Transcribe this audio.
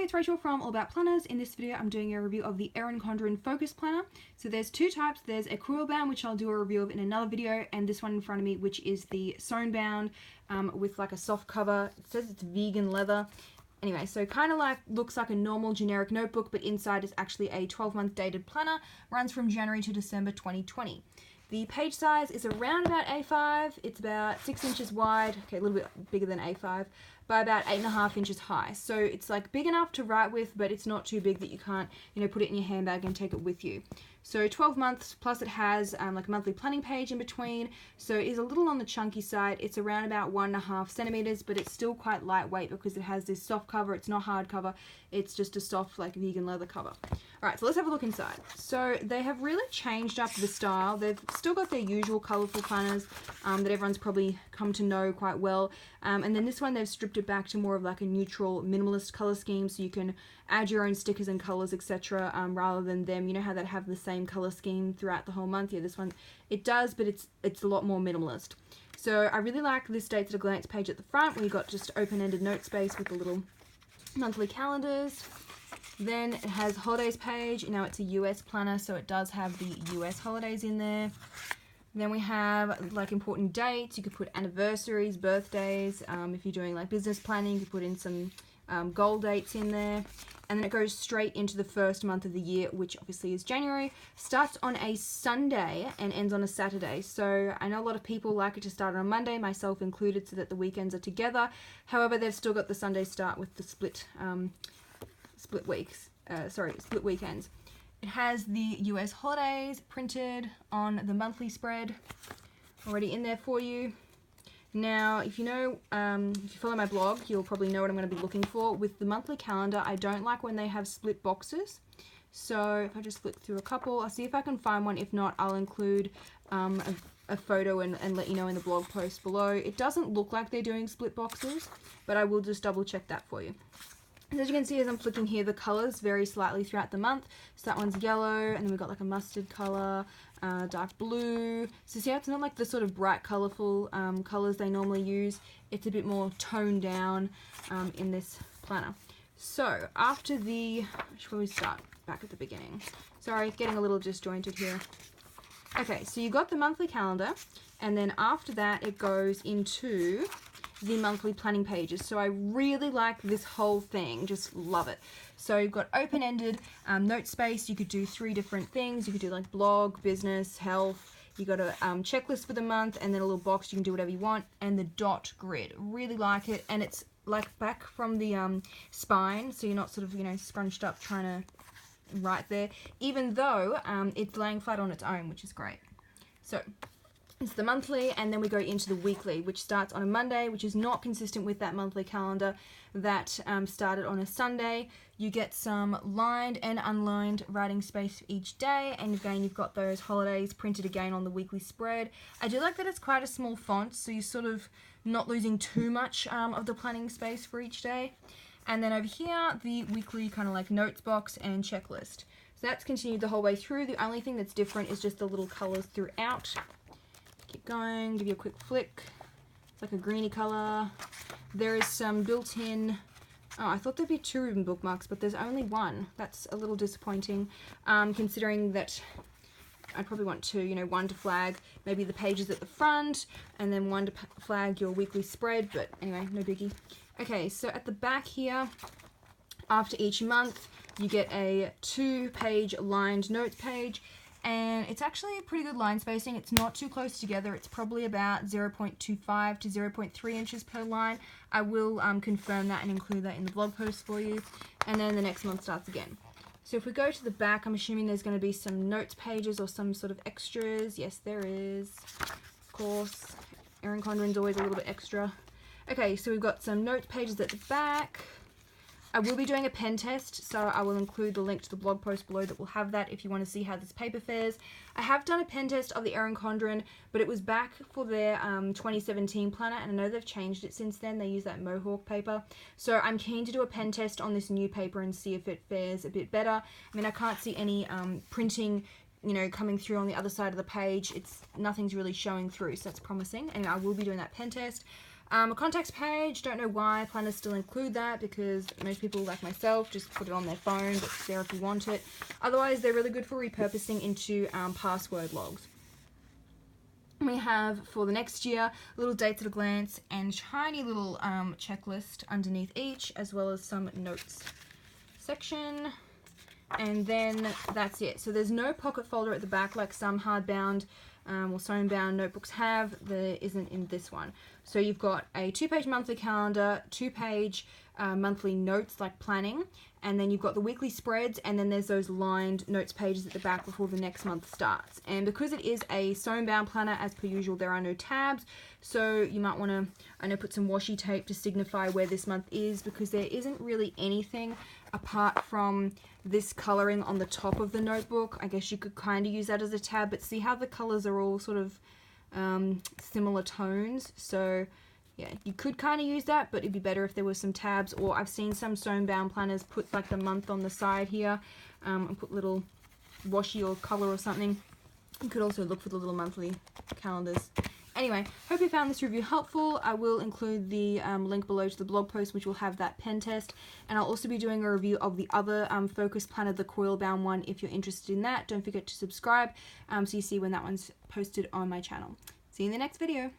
it's Rachel from All About Planners. In this video I'm doing a review of the Erin Condren Focus Planner. So there's two types. There's a quill bound, which I'll do a review of in another video, and this one in front of me, which is the sewn bound with like a soft cover. It says it's vegan leather. Anyway, so kind of like looks like a normal generic notebook, but inside is actually a 12-month dated planner. Runs from January to December 2020. The page size is around about A5. It's about 6 inches wide, okay, a little bit bigger than A5, by about 8.5 inches high. So it's like big enough to write with, but it's not too big that you can't, put it in your handbag and take it with you. So 12 months, plus it has like a monthly planning page in between. So it is a little on the chunky side. It's around about 1.5 centimeters, but it's still quite lightweight because it has this soft cover. It's not hard cover. It's just a soft, like, vegan leather cover. All right, so let's have a look inside. So they have really changed up the style. They've still got their usual colorful planners that everyone's probably come to know quite well. And then this one, they've stripped it back to more of like a neutral minimalist color scheme, so you can add your own stickers and colors, etc. Rather than them, how they have the same color scheme throughout the whole month. Yeah, this one, it does, but it's a lot more minimalist. So I really like this dates at a glance page at the front, where you got just open-ended note space with the little monthly calendars. Then it has holidays page. Now it's a US planner, so it does have the US holidays in there. Then we have like important dates. You could put anniversaries, birthdays. If you're doing like business planning, you could put in some goal dates in there. And then it goes straight into the first month of the year, which obviously is January. Starts on a Sunday and ends on a Saturday. So I know a lot of people like it to start on Monday, myself included, so that the weekends are together. However, they've still got the Sunday start with the split weekends. It has the US holidays printed on the monthly spread already in there for you. Now, if you follow my blog, you'll probably know what I'm going to be looking for. With the monthly calendar, I don't like when they have split boxes. So if I just flick through a couple, I'll see if I can find one. If not, I'll include a photo and let you know in the blog post below. It doesn't look like they're doing split boxes, but I will just double check that for you. As you can see, as I'm flicking here, the colours vary slightly throughout the month. So that one's yellow, and then we've got like a mustard colour, dark blue. So see how it's not like the sort of bright, colourful colours they normally use. It's a bit more toned down in this planner. So after I should probably start back at the beginning. Sorry, getting a little disjointed here. Okay, so you got the monthly calendar, and then after that it goes into the monthly planning pages. So I really like this whole thing, just love it. So you've got open-ended note space. You could do 3 different things. You could do like blog, business, health. You got a checklist for the month, and then a little box. You can do whatever you want, and the dot grid. Really like it, and it's like back from the spine, so you're not sort of scrunched up trying to write there, even though it's laying flat on its own, which is great. So it's the monthly, and then we go into the weekly, which starts on a Monday, which is not consistent with that monthly calendar that started on a Sunday. You get some lined and unlined writing space for each day, and again you've got those holidays printed again on the weekly spread. I do like that it's quite a small font, so you're sort of not losing too much of the planning space for each day. And then over here, the weekly kind of like notes box and checklist. So that's continued the whole way through. The only thing that's different is just the little colours throughout. Keep going, give you a quick flick. It's like a greeny colour. There is some built-in, I thought there'd be 2 ribbon bookmarks, but there's only 1. That's a little disappointing, considering that I'd probably want 2, one to flag maybe the pages at the front, and then 1 to flag your weekly spread, but anyway, no biggie. Okay, so at the back here, after each month, you get a 2-page lined notes page. And it's actually a pretty good line spacing. It's not too close together. It's probably about 0.25 to 0.3 inches per line. I will confirm that and include that in the blog post for you. And then the next month starts again. So if we go to the back, I'm assuming there's going to be some notes pages or some sort of extras. Yes, there is. Of course, Erin Condren's always a little bit extra. Okay, so we've got some notes pages at the back. I will be doing a pen test, so I will include the link to the blog post below that will have that if you want to see how this paper fares. I have done a pen test of the Erin Condren, but it was back for their 2017 planner, and I know they've changed it since then. They use that Mohawk paper. So I'm keen to do a pen test on this new paper and see if it fares a bit better. I mean, I can't see any printing coming through on the other side of the page. Nothing's really showing through, so that's promising, and I will be doing that pen test. A contacts page, don't know why planners still include that, because most people like myself just put it on their phone, but it's there if you want it. Otherwise, they're really good for repurposing into password logs. We have, for the next year, little dates at a glance and tiny little checklist underneath each, as well as some notes section. And then that's it. So there's no pocket folder at the back like some hardbound or sewn bound notebooks have. There isn't in this one. So you've got a 2-page monthly calendar, 2-page monthly notes like planning, and then you've got the weekly spreads, and then there's those lined notes pages at the back before the next month starts. And because it is a sewn bound planner, as per usual, there are no tabs, so you might want to, I know, put some washi tape to signify where this month is, because there isn't really anything apart from this coloring on the top of the notebook. I guess you could kind of use that as a tab, but see how the colors are all sort of similar tones? So yeah, you could kind of use that, but it'd be better if there was some tabs. Or I've seen some sewn bound planners put like the month on the side here and put little washi or color or something. You could also look for the little monthly calendars. Anyway, hope you found this review helpful. I will include the link below to the blog post, which will have that pen test. And I'll also be doing a review of the other focus planner, the coil bound one, if you're interested in that. Don't forget to subscribe so you see when that one's posted on my channel. See you in the next video.